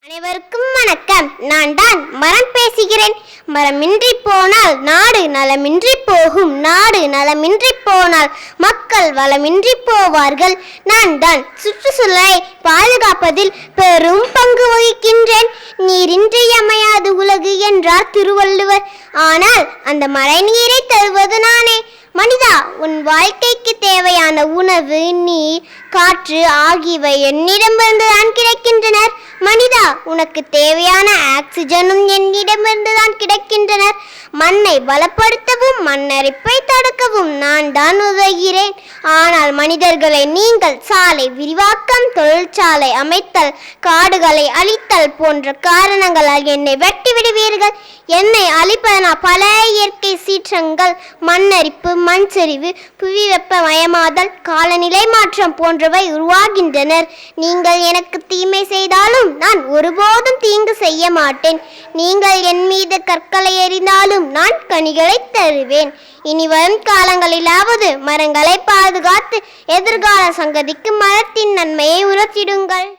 அனைவருக்கும் வணக்கம். நான் தான் மரம் பேசுகிறேன். மரமின்றி போனால் நாடு நலமின்றி போகும். நாடு நலமின்றி போனால் மக்கள் வளமின்றி போவார்கள். நான் தான் சுற்றுச்சூழலை பாதுகாப்பதில் பெரும் பங்கு வகிக்கின்றேன். நீரின்றி அமையாது உலகு என்றார் திருவள்ளுவர். ஆனால் அந்த மழை நீரை தருவது நானே. மனிதா, உன் வாழ்க்கைக்கு தேவையான உணவு, நீர், காற்று ஆகியவை என்னிடமிருந்துதான் கிடைக்கின்றனர். மனிதா, உனக்கு தேவையான ஆக்சிஜனும் என்னிடமிருந்துதான் கிடைக்கின்றனர். மண்ணை பலப்படுத்தவும் மண்ணரிப்பை தடுக்கவும் நான் தான் உதவுகிறேன். ஆனால் மனிதர்களை நீங்கள் சாலை விரிவாக்கம், தொழிற்சாலை அமைத்தல், காடுகளை அழித்தல் போன்ற காரணங்களால் என்னை வெட்டி விடுவீர்கள். என்னை அழிப்பதனால் பல இயற்கை சீற்றங்கள், மண்ணரிப்பு, மண் சரிவு, புவி வெப்பமயமாதல், காலநிலை மாற்றம் போன்றவை உருவாகின்றனர். நீங்கள் எனக்கு தீமை செய்தாலும் நான் ஒருபோதும் தீங்கு செய்ய மாட்டேன். நீங்கள் என் மீது கற்களை எறிந்தாலும் நான் கனிகளை தருவேன். இனி வரும் காலங்களிலாவது மரங்களை பாதுகாத்து எதிர்கால சங்கதிக்கு மரத்தின் நன்மையை உணர்த்திடுங்கள்.